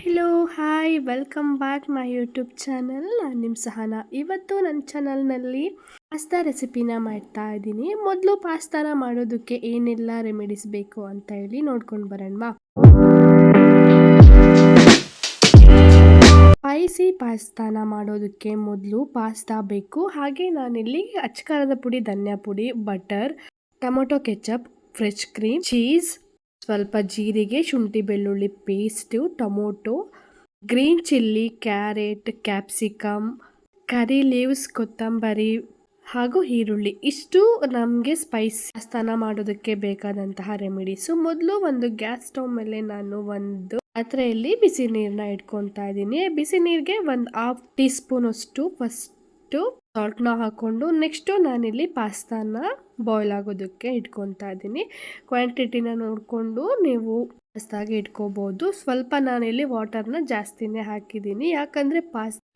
Hello hi welcome back my YouTube channel. ನಾನು ನಿಮ್ಮ ಸಹನಾ. ಇವತ್ತು ನನ್ನ ಚಾನಲ್ನಲ್ಲಿ ಪಾಸ್ತಾ ರೆಸಿಪಿನ ಮಾಡ್ತಾ ಇದ್ದೀನಿ. ಮೊದಲು ಪಾಸ್ತಾನ ಮಾಡೋದಕ್ಕೆ ಏನೆಲ್ಲ ರೆಮಿಡೀಸ್ ಬೇಕು ಅಂತ ಹೇಳಿ ನೋಡ್ಕೊಂಡು ಬರೋಣ. ಸ್ಪೈಸಿ ಪಾಸ್ತಾನ ಮಾಡೋದಕ್ಕೆ ಮೊದಲು ಪಾಸ್ತಾ ಬೇಕು. ಹಾಗೆ ನಾನಿಲ್ಲಿ ಅಚ್ಚಕಾರದ ಪುಡಿ, ಧನಿಯಾ ಪುಡಿ, butter, tomato ketchup, fresh cream, cheese, ಸ್ವಲ್ಪ ಜೀರಿಗೆ, ಶುಂಠಿ ಬೆಳ್ಳುಳ್ಳಿ paste, tomato, green chilli, carrot, capsicum, ಕರಿ ಲೀವ್ಸ್, ಕೊತ್ತಂಬರಿ ಹಾಗೂ ಈರುಳ್ಳಿ. ಇಷ್ಟು ನಮಗೆ ಸ್ಪೈಸ್ ಪಾಸ್ತಾನ ಮಾಡೋದಕ್ಕೆ ಬೇಕಾದಂತಹ ರೆಮಿಡೀಸು. ಮೊದಲು ಒಂದು ಗ್ಯಾಸ್ ಸ್ಟವ್ ಮೇಲೆ ನಾನು ಒಂದು ಪಾತ್ರೆಯಲ್ಲಿ ಬಿಸಿ ನೀರನ್ನ ಇಟ್ಕೊತಾ ಇದ್ದೀನಿ. ಬಿಸಿ ನೀರಿಗೆ ಒಂದು ಹಾಫ್ ಟೀ ಸ್ಪೂನ್ ಅಷ್ಟು ಫಸ್ಟು ಸಾಲ್ಟ್ನ ಹಾಕ್ಕೊಂಡು ನೆಕ್ಸ್ಟು ನಾನಿಲ್ಲಿ ಪಾಸ್ತಾನ ಬಾಯ್ಲ್ ಆಗೋದಕ್ಕೆ ಇಟ್ಕೊತಾ ಇದ್ದೀನಿ. ಕ್ವಾಂಟಿಟಿನ ನೋಡಿಕೊಂಡು ನೀವು ಪಾಸ್ತಾಗೆ ಇಟ್ಕೋಬೋದು. ಸ್ವಲ್ಪ ನಾನಿಲ್ಲಿ ವಾಟರ್ನ ಜಾಸ್ತಿನೇ ಹಾಕಿದ್ದೀನಿ, ಯಾಕಂದರೆ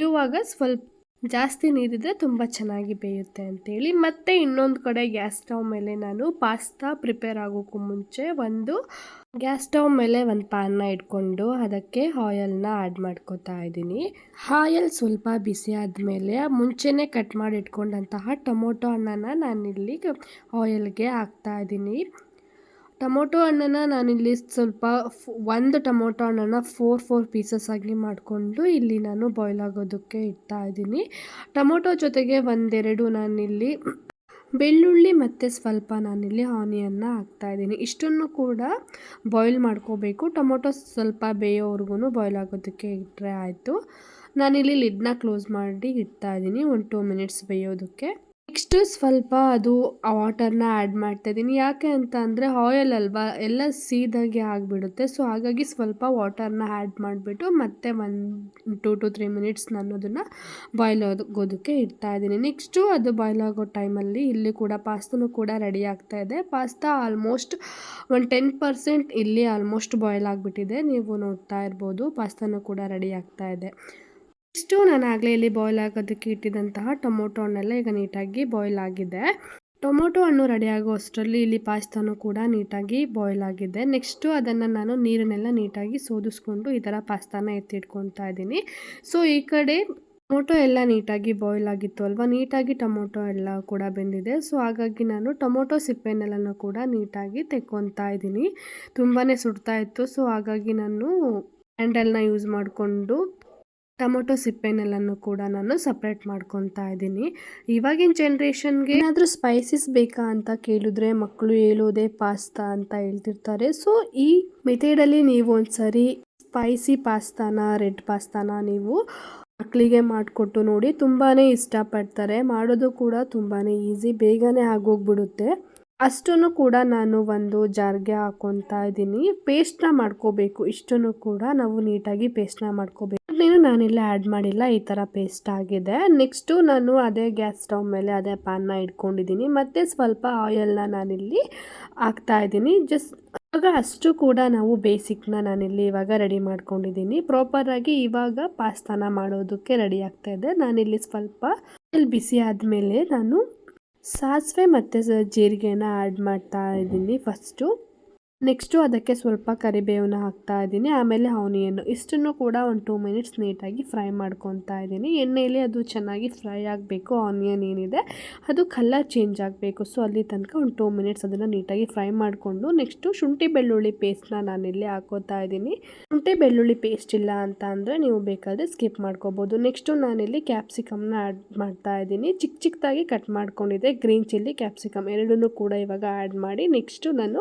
ಇವಾಗ ಸ್ವಲ್ಪ ಜಾಸ್ತಿ ನೀರಿದ್ರೆ ತುಂಬ ಚೆನ್ನಾಗಿ ಬೇಯುತ್ತೆ ಅಂತೇಳಿ. ಮತ್ತು ಇನ್ನೊಂದು ಕಡೆ ಗ್ಯಾಸ್ ಸ್ಟವ್ ಮೇಲೆ ನಾನು ಪಾಸ್ತಾ ಪ್ರಿಪೇರ್ ಆಗೋಕ್ಕೂ ಮುಂಚೆ ಗ್ಯಾಸ್ ಸ್ಟವ್ ಮೇಲೆ ಒಂದು ಪ್ಯಾನ್ನ ಇಟ್ಕೊಂಡು ಅದಕ್ಕೆ ಆಯಲ್ನ ಆ್ಯಡ್ ಮಾಡ್ಕೋತಾ ಇದ್ದೀನಿ. ಆಯಲ್ ಸ್ವಲ್ಪ ಬಿಸಿ ಆದಮೇಲೆ ಮುಂಚೆನೇ ಕಟ್ ಮಾಡಿ ಇಟ್ಕೊಂಡಂತಹ ಟೊಮೊಟೊ ಹಣ್ಣನ್ನು ನಾನಿಲ್ಲಿ ಆಯಲ್ಗೆ ಹಾಕ್ತಾ ಇದ್ದೀನಿ. ಟೊಮೊಟೊ ಹಣ್ಣನ್ನು ನಾನಿಲ್ಲಿ ಸ್ವಲ್ಪ ಒಂದು ಟೊಮೊಟೊ ಹಣ್ಣನ್ನು ಫೋರ್ ಪೀಸಸ್ ಆಗಿ ಮಾಡಿಕೊಂಡು ಇಲ್ಲಿ ನಾನು ಬಾಯ್ಲ್ ಆಗೋದಕ್ಕೆ ಇಡ್ತಾ ಇದ್ದೀನಿ. ಟೊಮೊಟೊ ಜೊತೆಗೆ ಒಂದೆರಡು ನಾನಿಲ್ಲಿ ಬೆಳ್ಳುಳ್ಳಿ ಮತ್ತು ಸ್ವಲ್ಪ ನಾನಿಲ್ಲಿ ಆನಿಯನ್ನ ಹಾಕ್ತಾಯಿದ್ದೀನಿ. ಇಷ್ಟನ್ನು ಕೂಡ ಬಾಯ್ಲ್ ಮಾಡ್ಕೋಬೇಕು. ಟೊಮೊಟೊ ಸ್ವಲ್ಪ ಬೇಯೋವರೆಗೂ ಬಾಯ್ಲ್ ಆಗೋದಕ್ಕೆ ಇಟ್ಟರೆ ಆಯಿತು. ನಾನಿಲ್ಲಿ ಲಿಡ್ನ ಕ್ಲೋಸ್ ಮಾಡಿ ಇಡ್ತಾಯಿದ್ದೀನಿ ಒಂದು 2 ಮಿನಿಟ್ಸ್ ಬೇಯೋದಕ್ಕೆ. ನೆಕ್ಸ್ಟು ಸ್ವಲ್ಪ ಅದು ವಾಟರ್ನ ಆ್ಯಡ್ ಮಾಡ್ತಾಯಿದ್ದೀನಿ. ಯಾಕೆ ಅಂತ ಅಂದರೆ ಆಯಿಲ್ ಅಲ್ವಾ, ಎಲ್ಲ ಸೀದಾಗಿ ಆಗಿಬಿಡುತ್ತೆ. ಸೊ ಹಾಗಾಗಿ ಸ್ವಲ್ಪ ವಾಟರ್ನ ಆ್ಯಡ್ ಮಾಡಿಬಿಟ್ಟು ಮತ್ತೆ ಒಂದು 2 to 3 ಮಿನಿಟ್ಸ್ ನಾನು ಅದನ್ನು ಬಾಯ್ಲ್ ಆಗೋದಕ್ಕೆ ಇಡ್ತಾಯಿದ್ದೀನಿ. ನೆಕ್ಸ್ಟು ಅದು ಬಾಯ್ಲ್ ಆಗೋ ಟೈಮಲ್ಲಿ ಇಲ್ಲಿ ಕೂಡ ಪಾಸ್ತಾನು ಕೂಡ ರೆಡಿ ಆಗ್ತಾಯಿದೆ. ಪಾಸ್ತಾ ಆಲ್ಮೋಸ್ಟ್ ಒಂದು 10% ಇಲ್ಲಿ ಆಲ್ಮೋಸ್ಟ್ ಬಾಯ್ಲ್ ಆಗಿಬಿಟ್ಟಿದೆ. ನೀವು ನೋಡ್ತಾ ಇರ್ಬೋದು ಪಾಸ್ತಾನು ಕೂಡ ರೆಡಿ ಆಗ್ತಾಯಿದೆ. ನೆಕ್ಸ್ಟು ನಾನು ಆಗಲೇ ಇಲ್ಲಿ ಬಾಯ್ಲ್ ಆಗೋದಕ್ಕೆ ಇಟ್ಟಿದ್ದಂತಹ ಟೊಮೊಟೊ ಹಣ್ಣೆಲ್ಲ ಈಗ ನೀಟಾಗಿ ಬಾಯ್ಲ್ ಆಗಿದೆ. ಟೊಮೊಟೊ ಹಣ್ಣು ರೆಡಿ ಆಗೋ ಅಷ್ಟರಲ್ಲಿ ಇಲ್ಲಿ ಪಾಸ್ತಾನು ಕೂಡ ನೀಟಾಗಿ ಬಾಯ್ಲ್ ಆಗಿದೆ. ನೆಕ್ಸ್ಟು ಅದನ್ನು ನಾನು ನೀರನ್ನೆಲ್ಲ ನೀಟಾಗಿ ಸೋದಿಸ್ಕೊಂಡು ಈ ಥರ ಪಾಸ್ತಾನ ಎತ್ತಿಟ್ಕೊತಾ ಇದ್ದೀನಿ. ಸೊ ಈ ಕಡೆ ಟೊಮೊಟೊ ಎಲ್ಲ ನೀಟಾಗಿ ಬಾಯ್ಲ್ ಆಗಿತ್ತು ಅಲ್ವಾ, ನೀಟಾಗಿ ಟೊಮೊಟೊ ಎಲ್ಲ ಕೂಡ ಬೆಂದಿದೆ. ಸೊ ಹಾಗಾಗಿ ನಾನು ಟೊಮೊಟೊ ಸಿಪ್ಪೆನೆಲ್ಲನೂ ಕೂಡ ನೀಟಾಗಿ ತೆಕ್ಕೊತಾ ಇದ್ದೀನಿ. ತುಂಬಾ ಸುಡ್ತಾ ಇತ್ತು. ಸೊ ಹಾಗಾಗಿ ನಾನು ಹ್ಯಾಂಡಲ್ನ ಯೂಸ್ ಮಾಡಿಕೊಂಡು ಟೊಮೊಟೊ ಸಿಪ್ಪೆನೆಲ್ಲನೂ ಕೂಡ ನಾನು ಸಪ್ರೇಟ್ ಮಾಡ್ಕೊತಾ ಇದ್ದೀನಿ. ಇವಾಗಿನ ಜನ್ರೇಷನ್ಗೆ ಏನಾದರೂ ಸ್ಪೈಸಸ್ ಬೇಕಾ ಅಂತ ಕೇಳಿದ್ರೆ ಮಕ್ಕಳು ಹೇಳೋದೇ ಪಾಸ್ತಾ ಅಂತ ಹೇಳ್ತಿರ್ತಾರೆ. ಸೊ ಈ ಮೆಥಡಲ್ಲಿ ನೀವು ಒಂದ್ಸರಿ ಸ್ಪೈಸಿ ಪಾಸ್ತಾನ, ರೆಡ್ ಪಾಸ್ತಾನ ನೀವು ಮಕ್ಕಳಿಗೆ ಮಾಡಿಕೊಟ್ಟು ನೋಡಿ, ತುಂಬಾ ಇಷ್ಟಪಡ್ತಾರೆ. ಮಾಡೋದು ಕೂಡ ತುಂಬಾ ಈಸಿ, ಬೇಗನೆ ಆಗೋಗ್ಬಿಡುತ್ತೆ. ಅಷ್ಟನ್ನು ಕೂಡ ನಾನು ಒಂದು ಜಾರ್ಗೆ ಹಾಕ್ಕೊತಾ ಇದ್ದೀನಿ. ಪೇಸ್ಟ್ನ ಮಾಡ್ಕೋಬೇಕು. ಇಷ್ಟನ್ನು ಕೂಡ ನಾವು ನೀಟಾಗಿ ಪೇಸ್ಟ್ನ ಮಾಡ್ಕೋಬೇಕು. ನಾನಿಲ್ಲ ಆ್ಯಡ್ ಮಾಡಿಲ್ಲ, ಈ ಥರ ಪೇಸ್ಟ್ ಆಗಿದೆ. ನೆಕ್ಸ್ಟು ನಾನು ಅದೇ ಗ್ಯಾಸ್ ಸ್ಟವ್ ಮೇಲೆ ಅದೇ ಪ್ಯಾನ್ನ ಇಟ್ಕೊಂಡಿದ್ದೀನಿ. ಮತ್ತು ಸ್ವಲ್ಪ ಆಯಿಲ್ನ ನಾನಿಲ್ಲಿ ಹಾಕ್ತಾ ಇದ್ದೀನಿ. ಇವಾಗ ಅಷ್ಟು ಕೂಡ ನಾವು ಬೇಸಿಕ್ನ ನಾನಿಲ್ಲಿ ಇವಾಗ ರೆಡಿ ಮಾಡ್ಕೊಂಡಿದ್ದೀನಿ. ಪ್ರಾಪರಾಗಿ ಇವಾಗ ಪಾಸ್ತಾನ ಮಾಡೋದಕ್ಕೆ ರೆಡಿ ಆಗ್ತಾಯಿದೆ. ನಾನಿಲ್ಲಿ ಸ್ವಲ್ಪ ಬಿಸಿ ಆದಮೇಲೆ ನಾನು ಸಾಸಿವೆ ಮತ್ತು ಜೀರಿಗೆನ ಆ್ಯಡ್ ಮಾಡ್ತಾ ಇದ್ದೀನಿ ಫಸ್ಟು. ನೆಕ್ಸ್ಟು ಅದಕ್ಕೆ ಸ್ವಲ್ಪ ಕರಿಬೇವನ್ನ ಹಾಕ್ತಾ ಇದ್ದೀನಿ. ಆಮೇಲೆ ಆನಿಯನ್ನು, ಇಷ್ಟನ್ನು ಕೂಡ ಒಂದು 2 ಮಿನಿಟ್ಸ್ ನೀಟಾಗಿ ಫ್ರೈ ಮಾಡ್ಕೊತಾ ಇದ್ದೀನಿ. ಎಣ್ಣೆಯಲ್ಲಿ ಅದು ಚೆನ್ನಾಗಿ ಫ್ರೈ ಆಗಬೇಕು. ಆನಿಯನ್ ಏನಿದೆ ಅದು ಕಲರ್ ಚೇಂಜ್ ಆಗಬೇಕು. ಸೊ ಅಲ್ಲಿ ತನಕ ಒಂದು 2 ಮಿನಿಟ್ಸ್ ಅದನ್ನು ನೀಟಾಗಿ ಫ್ರೈ ಮಾಡಿಕೊಂಡು ನೆಕ್ಸ್ಟು ಶುಂಠಿ ಬೆಳ್ಳುಳ್ಳಿ ಪೇಸ್ಟ್ನ ನಾನಿಲ್ಲಿ ಹಾಕೋತಾ ಇದ್ದೀನಿ. ಶುಂಠಿ ಬೆಳ್ಳುಳ್ಳಿ ಪೇಸ್ಟ್ ಇಲ್ಲ ಅಂತ ಅಂದರೆ ನೀವು ಬೇಕಾದರೆ ಸ್ಕಿಪ್ ಮಾಡ್ಕೋಬೋದು. ನೆಕ್ಸ್ಟು ನಾನಿಲ್ಲಿ ಕ್ಯಾಪ್ಸಿಕಮ್ನ ಆ್ಯಡ್ ಮಾಡ್ತಾ ಇದ್ದೀನಿ. ಚಿಕ್ಕದಾಗಿ ಕಟ್ ಮಾಡ್ಕೊಂಡಿದ್ದೆ ಗ್ರೀನ್ ಚಿಲ್ಲಿ, ಕ್ಯಾಪ್ಸಿಕಮ್ ಎರಡನ್ನೂ ಕೂಡ ಇವಾಗ ಆ್ಯಡ್ ಮಾಡಿ ನೆಕ್ಸ್ಟು ನಾನು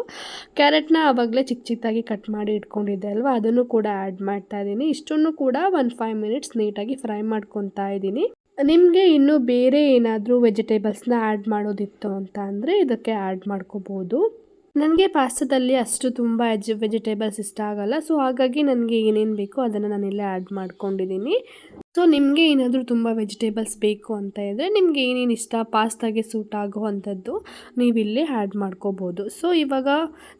ಕ್ಯಾರೆಟ್ನ ಆವಾಗಲೇ ಚಿಕ್ಕದಾಗಿ ಕಟ್ ಮಾಡಿ ಇಟ್ಕೊಂಡಿದ್ದೆ ಅಲ್ವಾ, ಅದನ್ನು ಕೂಡ ಆ್ಯಡ್ ಮಾಡ್ತಾ ಇದ್ದೀನಿ. ಇಷ್ಟನ್ನು ಕೂಡ ಒಂದು 5 ಮಿನಿಟ್ಸ್ ನೀಟಾಗಿ ಫ್ರೈ ಮಾಡ್ಕೊತಾ ಇದ್ದೀನಿ. ನಿಮಗೆ ಇನ್ನೂ ಬೇರೆ ಏನಾದರೂ ವೆಜಿಟೇಬಲ್ಸ್ನ ಆ್ಯಡ್ ಮಾಡೋದಿತ್ತು ಅಂತ ಅಂದರೆ ಇದಕ್ಕೆ ಆ್ಯಡ್ ಮಾಡ್ಕೋಬೋದು. ನನಗೆ ಪಾಸ್ತಾದಲ್ಲಿ ಅಷ್ಟು ತುಂಬ ವೆಜಿಟೇಬಲ್ಸ್ ಇಷ್ಟ ಆಗಲ್ಲ. ಸೊ ಹಾಗಾಗಿ ನನಗೆ ಏನೇನು ಬೇಕೋ ಅದನ್ನು ನಾನಿಲ್ಲೇ ಆ್ಯಡ್ ಮಾಡ್ಕೊಂಡಿದ್ದೀನಿ. ಸೊ ನಿಮಗೆ ಏನಾದರೂ ತುಂಬ ವೆಜಿಟೇಬಲ್ಸ್ ಬೇಕು ಅಂತ ಇದ್ದರೆ ನಿಮಗೆ ಏನೇನು ಇಷ್ಟ, ಪಾಸ್ತಾಗೆ ಸೂಟ್ ಆಗೋ ಅಂಥದ್ದು ನೀವಿಲ್ಲಿ ಆ್ಯಡ್ ಮಾಡ್ಕೋಬೋದು. ಸೊ ಇವಾಗ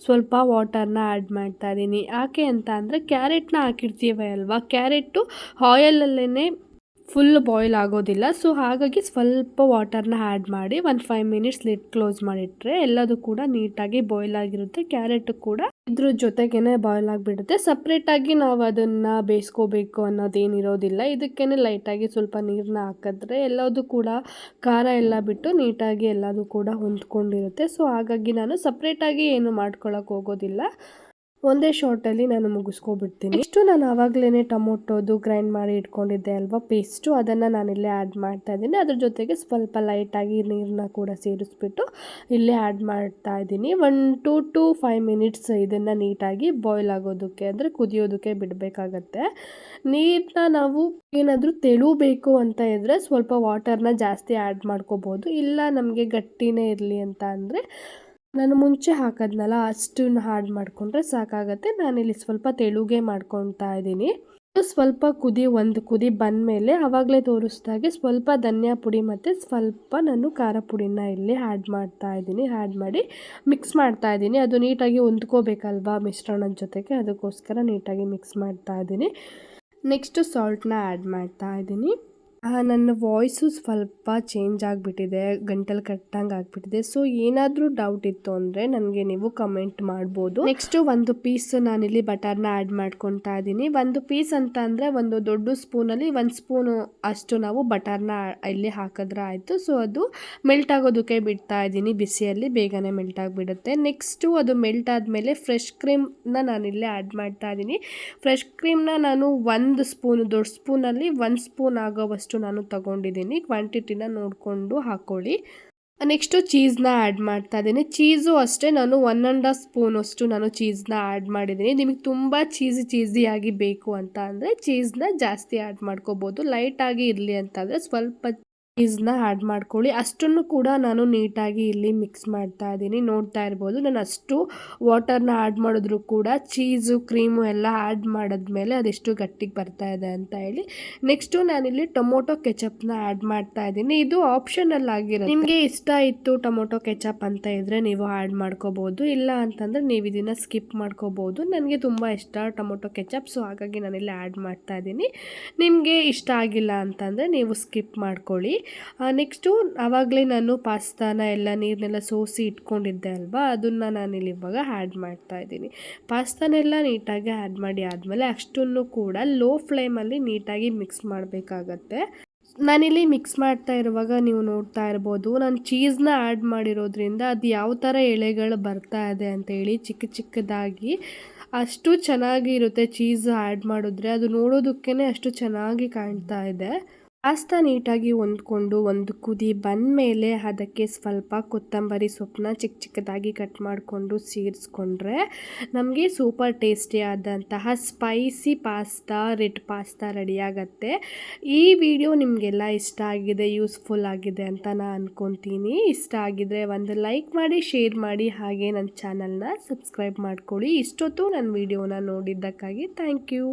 ಸ್ವಲ್ಪ ವಾಟರ್ನ ಆ್ಯಡ್ ಮಾಡ್ತಾ ಇದ್ದೀನಿ. ಯಾಕೆ ಅಂತ ಅಂದರೆ ಕ್ಯಾರೆಟ್ನ ಹಾಕಿರ್ತೀವಿ ಅಲ್ವಾ, ಕ್ಯಾರೆಟು ಆಯಲಲ್ಲೇ ಫುಲ್ ಬಾಯ್ಲ್ ಆಗೋದಿಲ್ಲ. ಸೊ ಹಾಗಾಗಿ ಸ್ವಲ್ಪ ವಾಟರ್ನ ಆ್ಯಡ್ ಮಾಡಿ ಒಂದು 5 ಮಿನಿಟ್ಸ್ ಲಿಡ್ ಕ್ಲೋಸ್ ಮಾಡಿಟ್ರೆ ಎಲ್ಲದೂ ಕೂಡ ನೀಟಾಗಿ ಬಾಯ್ಲ್ ಆಗಿರುತ್ತೆ. ಕ್ಯಾರೆಟು ಕೂಡ ಇದ್ರ ಜೊತೆಗೇನೆ ಬಾಯ್ಲ್ ಆಗಿಬಿಡುತ್ತೆ. ಸಪ್ರೇಟಾಗಿ ನಾವು ಅದನ್ನು ಬೇಯಿಸ್ಕೋಬೇಕು ಅನ್ನೋದೇನಿರೋದಿಲ್ಲ. ಇದಕ್ಕೇನೆ ಲೈಟಾಗಿ ಸ್ವಲ್ಪ ನೀರನ್ನ ಹಾಕಿದ್ರೆ ಎಲ್ಲದೂ ಕೂಡ ಖಾರ ಎಲ್ಲ ಬಿಟ್ಟು ನೀಟಾಗಿ ಎಲ್ಲದೂ ಕೂಡ ಹೊಂದ್ಕೊಂಡಿರುತ್ತೆ. ಸೊ ಹಾಗಾಗಿ ನಾನು ಸಪ್ರೇಟಾಗಿ ಏನು ಮಾಡ್ಕೊಳಕ್ಕೆ ಹೋಗೋದಿಲ್ಲ. ಒಂದೇ ಶಾರ್ಟಲ್ಲಿ ನಾನು ಮುಗಿಸ್ಕೊಬಿಡ್ತೀನಿ. ಇಷ್ಟು ನಾನು ಆವಾಗಲೇ ಟೊಮೊಟೊದು ಗ್ರೈಂಡ್ ಮಾಡಿ ಇಟ್ಕೊಂಡಿದ್ದೆ ಅಲ್ವಾ ಪೇಸ್ಟು, ಅದನ್ನು ನಾನಿಲ್ಲೇ ಆ್ಯಡ್ ಮಾಡ್ತಾ ಇದ್ದೀನಿ. ಅದ್ರ ಜೊತೆಗೆ ಸ್ವಲ್ಪ ಲೈಟಾಗಿ ನೀರನ್ನ ಕೂಡ ಸೇರಿಸ್ಬಿಟ್ಟು ಇಲ್ಲೇ ಆ್ಯಡ್ ಮಾಡ್ತಾ ಇದ್ದೀನಿ. 1 to 5 ಮಿನಿಟ್ಸ್ ಇದನ್ನು ನೀಟಾಗಿ ಬಾಯ್ಲ್ ಆಗೋದಕ್ಕೆ ಅಂದರೆ ಕುದಿಯೋದಕ್ಕೆ ಬಿಡಬೇಕಾಗತ್ತೆ. ನೀರನ್ನ ನಾವು ಏನಾದರೂ ತೆಳು ಬೇಕು ಅಂತ ಇದ್ದರೆ ಸ್ವಲ್ಪ ವಾಟರ್ನ ಜಾಸ್ತಿ ಆ್ಯಡ್ ಮಾಡ್ಕೋಬೋದು. ಇಲ್ಲ ನಮಗೆ ಗಟ್ಟಿನೇ ಇರಲಿ ಅಂತ ಅಂದರೆ ನಾನು ಮುಂಚೆ ಹಾಕಿದ್ನಲ್ಲ ಅಷ್ಟನ್ನು ಆ್ಯಡ್ ಮಾಡಿಕೊಂಡ್ರೆ ಸಾಕಾಗತ್ತೆ. ನಾನಿಲ್ಲಿ ಸ್ವಲ್ಪ ತೆಳುಗೆ ಮಾಡ್ಕೊತಾ ಇದ್ದೀನಿ. ಸ್ವಲ್ಪ ಒಂದು ಕುದಿ ಬಂದಮೇಲೆ ಆವಾಗಲೇ ತೋರಿಸ್ದಾಗೆ ಸ್ವಲ್ಪ ಧನಿಯಾ ಪುಡಿ ಮತ್ತು ಸ್ವಲ್ಪ ನಾನು ಖಾರ ಪುಡಿನ ಇಲ್ಲಿ ಆ್ಯಡ್ ಮಾಡ್ತಾ ಇದ್ದೀನಿ. ಆ್ಯಡ್ ಮಾಡಿ ಮಿಕ್ಸ್ ಮಾಡ್ತಾ ಇದ್ದೀನಿ. ಅದು ನೀಟಾಗಿ ಹೊಂದ್ಕೋಬೇಕಲ್ವಾ ಮಿಶ್ರಣದ ಜೊತೆಗೆ, ಅದಕ್ಕೋಸ್ಕರ ನೀಟಾಗಿ ಮಿಕ್ಸ್ ಮಾಡ್ತಾ ಇದ್ದೀನಿ. ನೆಕ್ಸ್ಟು ಸಾಲ್ಟ್ನ ಆ್ಯಡ್ ಮಾಡ್ತಾ ಇದ್ದೀನಿ. ನನ್ನ ವಾಯ್ಸು ಸ್ವಲ್ಪ ಚೇಂಜ್ ಆಗಿಬಿಟ್ಟಿದೆ, ಗಂಟಲು ಕಟ್ಟಂಗೆ ಆಗಿಬಿಟ್ಟಿದೆ. ಸೊ ಏನಾದರೂ ಡೌಟ್ ಇತ್ತು ಅಂದರೆ ನನಗೆ ನೀವು ಕಮೆಂಟ್ ಮಾಡ್ಬೋದು. ನೆಕ್ಸ್ಟು ಒಂದು ಪೀಸ್ ನಾನಿಲ್ಲಿ ಬಟರ್ನ ಆ್ಯಡ್ ಮಾಡ್ಕೊತಾ ಇದ್ದೀನಿ. ಒಂದು ಪೀಸ್ ಅಂತ ಅಂದರೆ ಒಂದು ದೊಡ್ಡ ಸ್ಪೂನಲ್ಲಿ 1 ಸ್ಪೂನು ಅಷ್ಟು ನಾವು ಬಟರ್ನ ಇಲ್ಲಿ ಹಾಕಿದ್ರೆ ಆಯಿತು. ಸೊ ಅದು ಮೆಲ್ಟ್ ಆಗೋದಕ್ಕೆ ಬಿಡ್ತಾ ಇದ್ದೀನಿ ಬಿಸಿಯಲ್ಲಿ, ಬೇಗನೆ ಮೆಲ್ಟ್ ಆಗಿಬಿಡುತ್ತೆ. ನೆಕ್ಸ್ಟು ಅದು ಮೆಲ್ಟ್ ಆದಮೇಲೆ ಫ್ರೆಶ್ ಕ್ರೀಮ್ನ ನಾನಿಲ್ಲೇ ಆ್ಯಡ್ ಮಾಡ್ತಾ ಇದ್ದೀನಿ. ಫ್ರೆಶ್ ಕ್ರೀಮ್ನ ನಾನು 1 ಸ್ಪೂನು, ದೊಡ್ಡ ಸ್ಪೂನಲ್ಲಿ 1 ಸ್ಪೂನ್ ಆಗೋವಷ್ಟು ನಾನು ತಗೊಂಡಿದ್ದೀನಿ. ಕ್ವಾಂಟಿಟಿನ ನೋಡಿಕೊಂಡು ಹಾಕ್ಕೊಳ್ಳಿ. ನೆಕ್ಸ್ಟು ಚೀಸ್ನ ಆ್ಯಡ್ ಮಾಡ್ತಾ ಇದ್ದೀನಿ. ಚೀಸು ಅಷ್ಟೇ ನಾನು 1.5 ಸ್ಪೂನಷ್ಟು ನಾನು ಚೀಸ್ನ ಆ್ಯಡ್ ಮಾಡಿದ್ದೀನಿ. ನಿಮಗೆ ತುಂಬ ಚೀಸಿಯಾಗಿ ಬೇಕು ಅಂತ ಅಂದರೆ ಚೀಸ್ನ ಜಾಸ್ತಿ ಆ್ಯಡ್ ಮಾಡ್ಕೋಬೋದು. ಲೈಟಾಗಿ ಇರಲಿ ಅಂತಂದರೆ ಸ್ವಲ್ಪ ಚೀಸ್ನ ಆ್ಯಡ್ ಮಾಡ್ಕೊಳ್ಳಿ. ಅಷ್ಟನ್ನು ಕೂಡ ನಾನು ನೀಟಾಗಿ ಇಲ್ಲಿ ಮಿಕ್ಸ್ ಮಾಡ್ತಾ ಇದ್ದೀನಿ. ನೋಡ್ತಾ ಇರ್ಬೋದು ನಾನು ಅಷ್ಟು ವಾಟರ್ನ ಆ್ಯಡ್ ಮಾಡಿದ್ರು ಕೂಡ ಚೀಸು ಕ್ರೀಮು ಎಲ್ಲ ಆ್ಯಡ್ ಮಾಡಿದ್ಮೇಲೆ ಅದೆಷ್ಟು ಗಟ್ಟಿಗೆ ಬರ್ತಾ ಇದೆ ಅಂತ ಹೇಳಿ. ನೆಕ್ಸ್ಟು ನಾನಿಲ್ಲಿ ಟೊಮೊಟೊ ಕೆಚಪ್ನ ಆ್ಯಡ್ ಮಾಡ್ತಾ ಇದ್ದೀನಿ. ಇದು ಆಪ್ಷನಲ್ ಆಗಿರುತ್ತೆ. ನಿಮಗೆ ಇಷ್ಟ ಇತ್ತು ಟೊಮೊಟೊ ಕೆಚಪ್ ಅಂತ ಇದ್ದರೆ ನೀವು ಆ್ಯಡ್ ಮಾಡ್ಕೋಬೋದು. ಇಲ್ಲ ಅಂತಂದರೆ ನೀವು ಇದನ್ನು ಸ್ಕಿಪ್ ಮಾಡ್ಕೋಬೋದು. ನನಗೆ ತುಂಬ ಇಷ್ಟ ಟೊಮೊಟೊ ಕೆಚಪ್, ಸೊ ಹಾಗಾಗಿ ನಾನಿಲ್ಲಿ ಆ್ಯಡ್ ಮಾಡ್ತಾ ಇದ್ದೀನಿ. ನಿಮಗೆ ಇಷ್ಟ ಆಗಿಲ್ಲ ಅಂತಂದರೆ ನೀವು ಸ್ಕಿಪ್ ಮಾಡ್ಕೊಳ್ಳಿ. ನೆಕ್ಸ್ಟು ಆವಾಗಲೇ ನಾನು ಪಾಸ್ತಾನ ಎಲ್ಲ ನೀರನ್ನೆಲ್ಲ ಸೋಸಿ ಇಟ್ಕೊಂಡಿದ್ದೆ ಅಲ್ವಾ, ಅದನ್ನು ನಾನಿಲ್ಲಿ ಇವಾಗ ಆ್ಯಡ್ ಮಾಡ್ತಾ ಇದ್ದೀನಿ. ಪಾಸ್ತಾನೆಲ್ಲ ನೀಟಾಗಿ ಆ್ಯಡ್ ಮಾಡಿ ಆದಮೇಲೆ ಅಷ್ಟನ್ನು ಕೂಡ ಲೋ ಫ್ಲೇಮಲ್ಲಿ ನೀಟಾಗಿ ಮಿಕ್ಸ್ ಮಾಡಬೇಕಾಗತ್ತೆ. ನಾನಿಲ್ಲಿ ಮಿಕ್ಸ್ ಮಾಡ್ತಾ ಇರುವಾಗ ನೀವು ನೋಡ್ತಾ ಇರ್ಬೋದು ನಾನು ಚೀಸ್ನ ಆ್ಯಡ್ ಮಾಡಿರೋದ್ರಿಂದ ಅದು ಯಾವ ಥರ ಎಳೆಗಳು ಬರ್ತಾ ಇದೆ ಅಂತೇಳಿ ಚಿಕ್ಕದಾಗಿ ಅಷ್ಟು ಚೆನ್ನಾಗಿ ಇರುತ್ತೆ. ಚೀಸ್ ಆ್ಯಡ್ ಮಾಡಿದ್ರೆ ಅದು ನೋಡೋದಕ್ಕೇ ಅಷ್ಟು ಚೆನ್ನಾಗಿ ಕಾಣ್ತಾ ಇದೆ. ಪಾಸ್ತಾ ನೀಟಾಗಿ ಹೊಂದ್ಕೊಂಡು ಒಂದು ಕುದಿ ಬಂದಮೇಲೆ ಅದಕ್ಕೆ ಸ್ವಲ್ಪ ಕೊತ್ತಂಬರಿ ಸೊಪ್ಪನ್ನ ಚಿಕ್ಕದಾಗಿ ಕಟ್ ಮಾಡಿಕೊಂಡು ಸೇರಿಸ್ಕೊಂಡ್ರೆ ನಮಗೆ ಸೂಪರ್ ಟೇಸ್ಟಿಯಾದಂತಹ ಸ್ಪೈಸಿ ಪಾಸ್ತಾ, ರೆಡ್ ಪಾಸ್ತಾ ರೆಡಿಯಾಗತ್ತೆ. ಈ ವಿಡಿಯೋ ನಿಮಗೆಲ್ಲ ಇಷ್ಟ ಆಗಿದೆ, ಯೂಸ್ಫುಲ್ ಆಗಿದೆ ಅಂತ ನಾನು ಅಂದ್ಕೊತೀನಿ. ಇಷ್ಟ ಆಗಿದ್ರೆ ಒಂದು ಲೈಕ್ ಮಾಡಿ, ಶೇರ್ ಮಾಡಿ, ಹಾಗೆ ನನ್ನ ಚಾನಲ್ನ ಸಬ್ಸ್ಕ್ರೈಬ್ ಮಾಡ್ಕೊಳ್ಳಿ. ಇಷ್ಟೊತ್ತು ನನ್ನ ವಿಡಿಯೋನ ನೋಡಿದ್ದಕ್ಕಾಗಿ ಥ್ಯಾಂಕ್ ಯು.